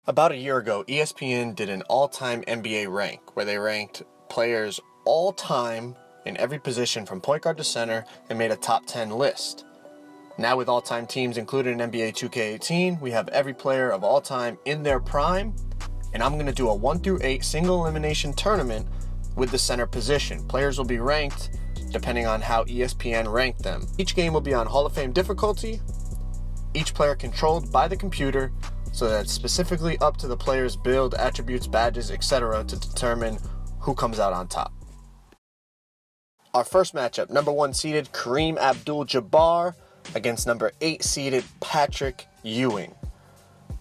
About a year ago, ESPN did an all-time NBA rank where they ranked players all-time in every position from point guard to center and made a top 10 list. Now with all-time teams included in NBA 2K18, we have every player of all time in their prime, and I'm going to do a 1 through 8 single elimination tournament with the center position. Players will be ranked depending on how ESPN ranked them. Each game will be on Hall of Fame difficulty, each player controlled by the computer, so that it's specifically up to the player's build, attributes, badges, etc. to determine who comes out on top. Our first matchup, number 1 seeded Kareem Abdul-Jabbar against number 8 seeded Patrick Ewing.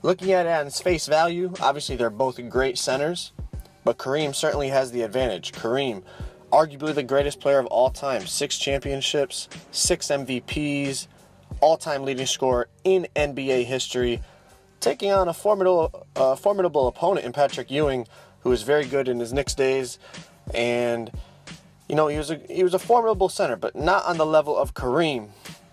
Looking at it on its face value, obviously they're both great centers, but Kareem certainly has the advantage. Kareem, arguably the greatest player of all time, 6 championships, 6 MVPs, all-time leading scorer in NBA history, taking on a formidable opponent in Patrick Ewing, who was very good in his Knicks days, and you know, he was a formidable center, but not on the level of Kareem.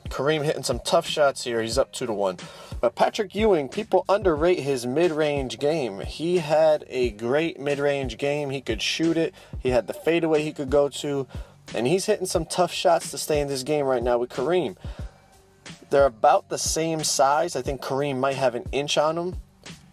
Kareem hitting some tough shots here. He's up 2-1. But Patrick Ewing, people underrate his mid-range game. He had a great mid-range game. He could shoot it. He had the fadeaway he could go to, and he's hitting some tough shots to stay in this game right now with Kareem. They're about the same size. I think Kareem might have an inch on him.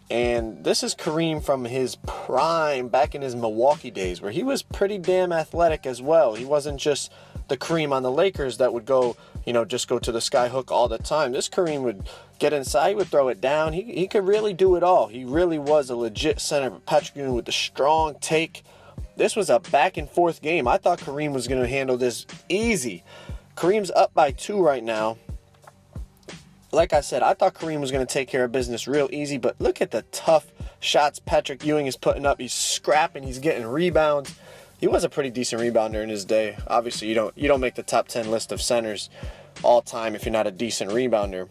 And this is Kareem from his prime back in his Milwaukee days, where he was pretty damn athletic as well. He wasn't just the Kareem on the Lakers that would go, you know, just go to the sky hook all the time. This Kareem would get inside, he would throw it down. He could really do it all. He really was a legit center. Patrick Ewing with the strong take. This was a back and forth game. I thought Kareem was going to handle this easy. Kareem's up by 2 right now. Like I said, I thought Kareem was going to take care of business real easy, but look at the tough shots Patrick Ewing is putting up. He's scrapping, he's getting rebounds. He was a pretty decent rebounder in his day. Obviously, you don't make the top 10 list of centers all time if you're not a decent rebounder.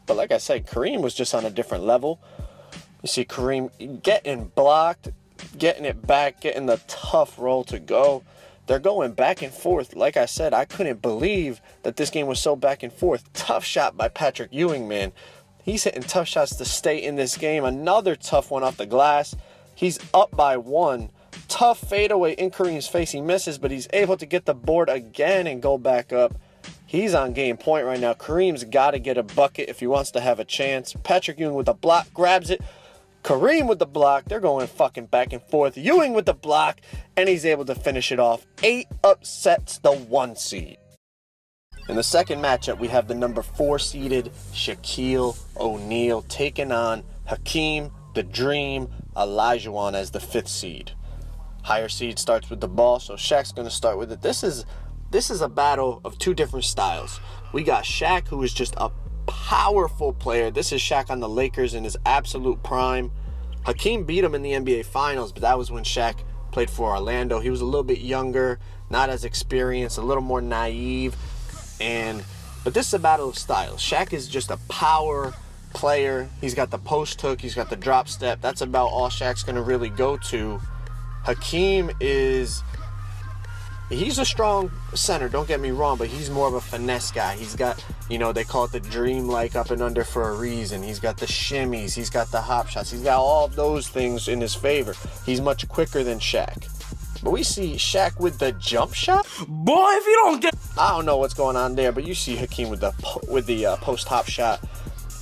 But like I said, Kareem was just on a different level. You see Kareem getting blocked, getting it back, getting the tough roll to go. They're going back and forth. Like I said, I couldn't believe that this game was so back and forth. Tough shot by Patrick Ewing, man. He's hitting tough shots to stay in this game. Another tough one off the glass. He's up by 1. Tough fadeaway in Kareem's face. He misses, but he's able to get the board again and go back up. He's on game point right now. Kareem's got to get a bucket if he wants to have a chance. Patrick Ewing with a block, grabs it. Kareem with the block. They're going fucking back and forth. Ewing with the block, and he's able to finish it off. 8 upsets the 1 seed. In the second matchup, we have the number 4 seeded Shaquille O'Neal taking on Hakeem the Dream Olajuwon as the 5th seed. Higher seed starts with the ball, so Shaq's going to start with it. This is a battle of 2 different styles. We got Shaq, who is just a powerful player. This is Shaq on the Lakers in his absolute prime. Hakeem beat him in the NBA Finals, but that was when Shaq played for Orlando. He was a little bit younger, not as experienced, a little more naive. But this is a battle of styles. Shaq is just a power player. He's got the post hook. He's got the drop step. That's about all Shaq's going to really go to. Hakeem he's a strong center, don't get me wrong, but he's more of a finesse guy. He's got, you know, they call it the dream-like up and under for a reason. He's got the shimmies. He's got the hop shots. He's got all of those things in his favor. He's much quicker than Shaq. But we see Shaq with the jump shot. Boy, if you don't get... I don't know what's going on there, but you see Hakeem with the post hop shot.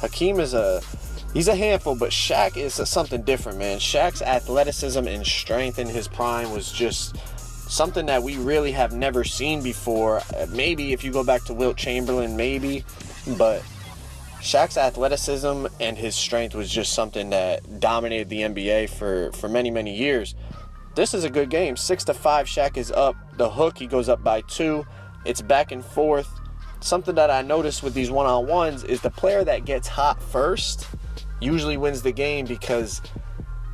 Hakeem he's a handful, but Shaq is something different, man. Shaq's athleticism and strength in his prime was just something that we really have never seen before. Maybe if you go back to Wilt Chamberlain, maybe. But Shaq's athleticism and his strength was just something that dominated the NBA for many, many years. This is a good game. 6-5, Shaq is up. The hook, he goes up by 2. It's back and forth. Something that I noticed with these one-on-ones is the player that gets hot first usually wins the game because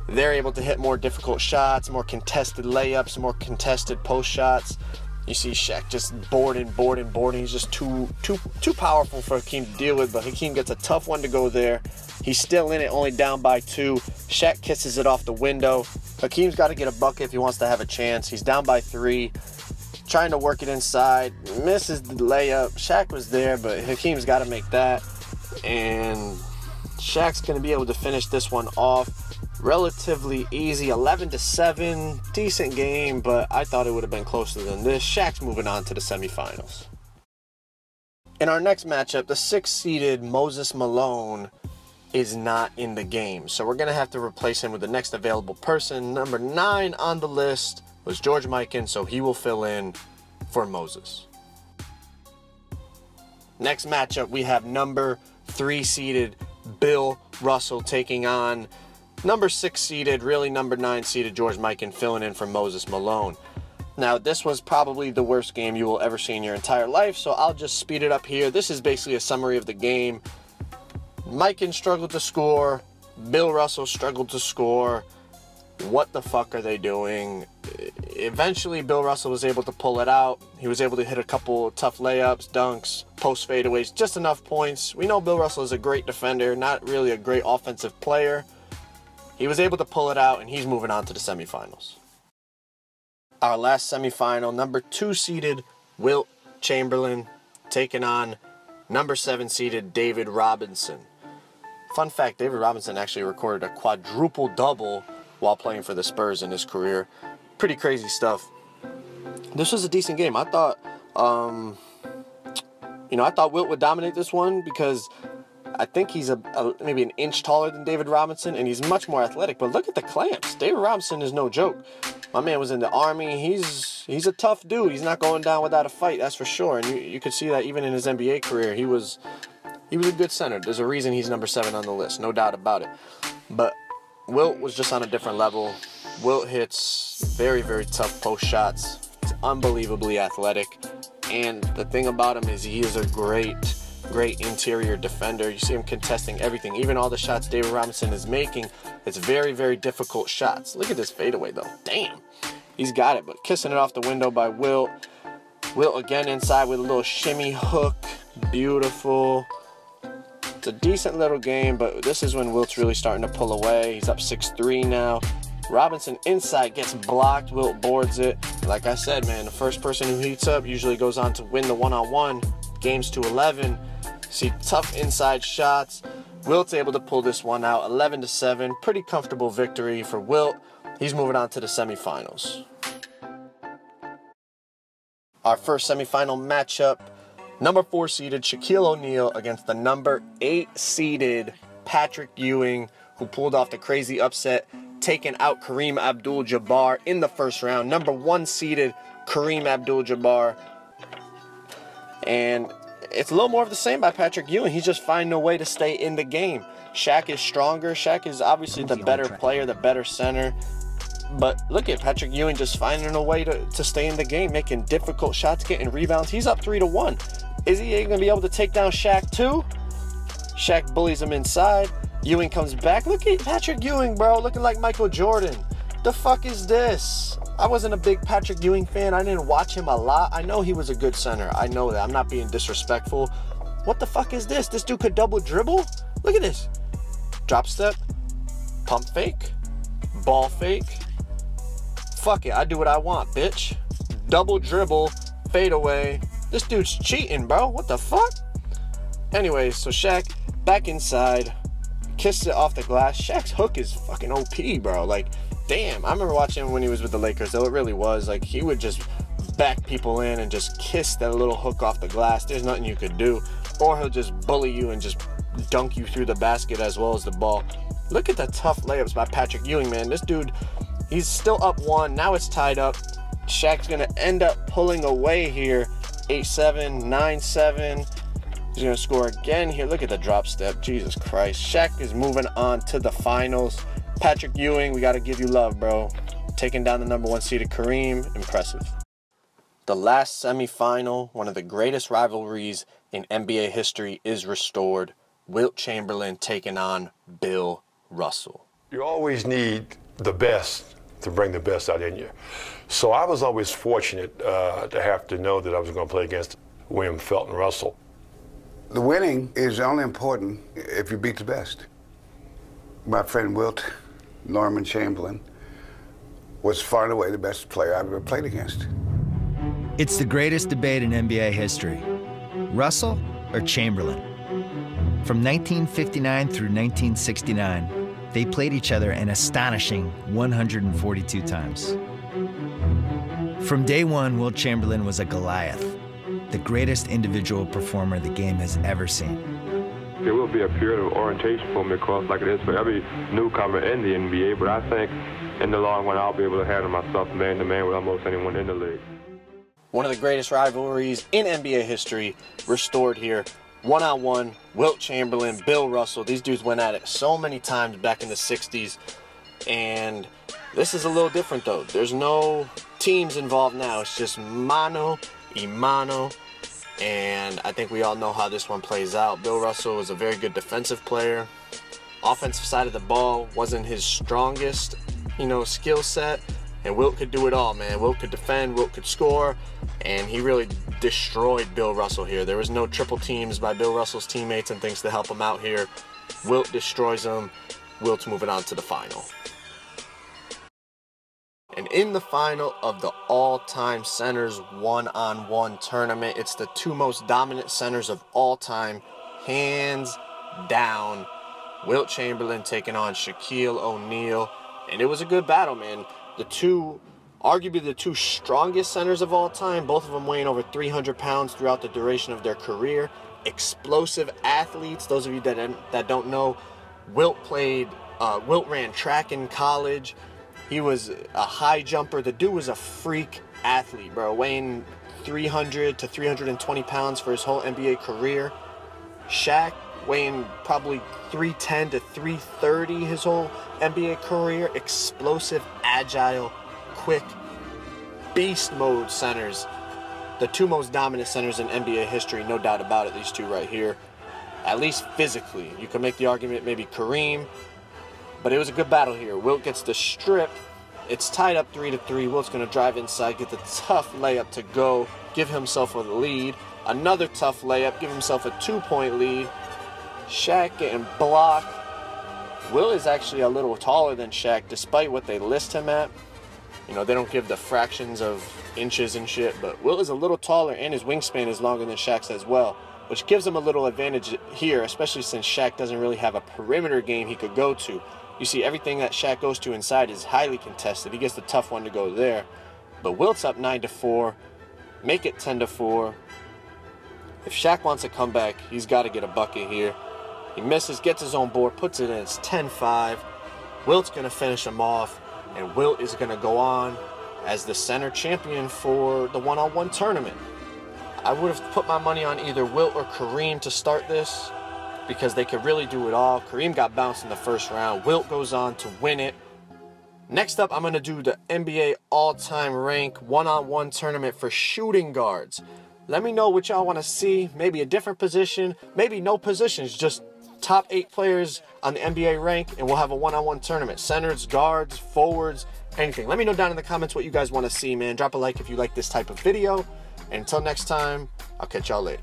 they're able to hit more difficult shots, more contested layups, more contested post shots. You see Shaq just boarding. He's just too powerful for Hakeem to deal with, but Hakeem gets a tough one to go there. He's still in it, only down by 2. Shaq kisses it off the window. Hakeem's got to get a bucket if he wants to have a chance. He's down by 3, trying to work it inside, misses the layup. Shaq was there, but Hakeem's got to make that, and Shaq's going to be able to finish this one off. Relatively easy, 11-7, decent game, but I thought it would have been closer than this. Shaq's moving on to the semifinals. In our next matchup, the 6th-seeded Moses Malone is not in the game, so we're going to have to replace him with the next available person. Number 9 on the list was George Mikan, so he will fill in for Moses. Next matchup, we have number 3-seeded Bill Russell taking on number 6-seeded, really number 9-seeded George Mikan, filling in for Moses Malone. Now, this was probably the worst game you will ever see in your entire life, so I'll just speed it up here. This is basically a summary of the game. Mikan struggled to score. Bill Russell struggled to score. What the fuck are they doing? Eventually, Bill Russell was able to pull it out. He was able to hit a couple tough layups, dunks, post fadeaways, just enough points. We know Bill Russell is a great defender, not really a great offensive player. He was able to pull it out, and he's moving on to the semifinals. Our last semifinal, number 2-seeded Wilt Chamberlain taking on number 7-seeded David Robinson. Fun fact, David Robinson actually recorded a quadruple double while playing for the Spurs in his career. Pretty crazy stuff. This was a decent game. I thought, I thought Wilt would dominate this one because I think he's maybe an inch taller than David Robinson, and he's much more athletic. But look at the clamps. David Robinson is no joke. My man was in the Army. He's a tough dude. He's not going down without a fight, that's for sure. And you could see that even in his NBA career. He was a good center. There's a reason he's number 7 on the list, no doubt about it. But Wilt was just on a different level. Wilt hits very, very tough post shots. He's unbelievably athletic. And the thing about him is he is a great interior defender. You see him contesting everything. Even all the shots David Robinson is making, it's very, very difficult shots. Look at this fadeaway, though. Damn. He's got it, but kissing it off the window by Wilt. Wilt again inside with a little shimmy hook. Beautiful. It's a decent little game, but this is when Wilt's really starting to pull away. He's up 6-3 now. Robinson inside gets blocked. Wilt boards it. Like I said, man, the first person who heats up usually goes on to win the one-on-one. Games to 11. See tough inside shots. Wilt's able to pull this one out, 11-7. Pretty comfortable victory for Wilt. He's moving on to the semifinals. Our first semifinal matchup, number 4-seeded Shaquille O'Neal against the number 8-seeded Patrick Ewing, who pulled off the crazy upset, taking out Kareem Abdul-Jabbar in the first round. Number 1-seeded Kareem Abdul-Jabbar. And it's a little more of the same by Patrick Ewing. He's just finding a way to stay in the game. Shaq is stronger. Shaq is obviously the better player, the better center. But look at Patrick Ewing just finding a way to stay in the game, making difficult shots, getting rebounds. He's up 3-1. Is he going to be able to take down Shaq too? Shaq bullies him inside. Ewing comes back. Look at Patrick Ewing, bro, looking like Michael Jordan. The fuck is this? I wasn't a big Patrick Ewing fan. I didn't watch him a lot. I know he was a good center. I know that. I'm not being disrespectful. What the fuck is this? This dude could double dribble? Look at this. Drop step. Pump fake. Ball fake. Fuck it. I do what I want, bitch. Double dribble. Fade away. This dude's cheating, bro. What the fuck? Anyways, so Shaq back inside. Kissed it off the glass. Shaq's hook is fucking OP, bro. Like, damn. I remember watching him when he was with the Lakers, though. It really was. Like, he would just back people in and just kiss that little hook off the glass. There's nothing you could do. Or he'll just bully you and just dunk you through the basket as well as the ball. Look at the tough layups by Patrick Ewing, man. This dude, he's still up 1. Now it's tied up. Shaq's going to end up pulling away here. 8-7, 9-7. He's going to score again here. Look at the drop step. Jesus Christ. Shaq is moving on to the finals. Patrick Ewing, we got to give you love, bro. Taking down the number 1 seeded Kareem. Impressive. The last semifinal, one of the greatest rivalries in NBA history, is restored. Wilt Chamberlain taking on Bill Russell. You always need the best to bring the best out in you. So I was always fortunate to have to know that I was going to play against William Felton Russell. The winning is only important if you beat the best. My friend Wilt Norman Chamberlain was far and away the best player I've ever played against. It's the greatest debate in NBA history. Russell or Chamberlain? From 1959 through 1969, They played each other an astonishing 142 times. From day one, Wilt Chamberlain was a Goliath, the greatest individual performer the game has ever seen. There will be a period of orientation for me, of course, like it is for every newcomer in the NBA, but I think in the long run I'll be able to handle myself man-to-man with almost anyone in the league. One of the greatest rivalries in NBA history restored here. One-on-one, Wilt Chamberlain, Bill Russell. These dudes went at it so many times back in the 60s. And this is a little different, though. There's no teams involved now. It's just mano y mano. And I think we all know how this one plays out. Bill Russell was a very good defensive player. Offensive side of the ball wasn't his strongest, skill set. And Wilt could do it all, man. Wilt could defend, Wilt could score, and he really destroyed Bill Russell here. There was no triple teams by Bill Russell's teammates and things to help him out here. Wilt destroys him. Wilt's moving on to the final. And in the final of the all-time centers one-on-one tournament, it's the two most dominant centers of all time, hands down. Wilt Chamberlain taking on Shaquille O'Neal, and it was a good battle, man. Arguably the two strongest centers of all time, both of them weighing over 300 pounds throughout the duration of their career. Explosive athletes. Those of you that don't know, Wilt ran track in college. He was a high jumper. The dude was a freak athlete, bro, weighing 300 to 320 pounds for his whole NBA career. Shaq weighing probably 310 to 330 his whole NBA career. Explosive, agile, quick, beast mode centers. The two most dominant centers in NBA history, no doubt about it, these two right here. At least physically. You can make the argument maybe Kareem, but it was a good battle here. Wilt gets the strip. It's tied up 3-3. Wilt's going to drive inside, get the tough layup to go, give himself a lead. Another tough layup, give himself a 2-point lead. Shaq getting blocked. Wilt is actually a little taller than Shaq, despite what they list him at. They don't give the fractions of inches and shit, but Wilt is a little taller, and his wingspan is longer than Shaq's as well, which gives him a little advantage here, especially since Shaq doesn't really have a perimeter game he could go to. You see, everything that Shaq goes to inside is highly contested. He gets the tough one to go there. But Wilt's up 9-4. Make it 10-4. If Shaq wants a comeback, he's got to get a bucket here. He misses, gets his own board, puts it in. It's 10-5. Wilt's going to finish him off, and Wilt is going to go on as the center champion for the one-on-one tournament. I would have put my money on either Wilt or Kareem to start this because they could really do it all. Kareem got bounced in the first round. Wilt goes on to win it. Next up, I'm going to do the NBA all-time rank one-on-one tournament for shooting guards. Let me know what y'all want to see. Maybe a different position, maybe no positions, just top 8 players on the NBA rank, and we'll have a one-on-one tournament. Centers, guards, forwards, anything. Let me know down in the comments what you guys want to see, man. Drop a like if you like this type of video. And until next time, I'll catch y'all later.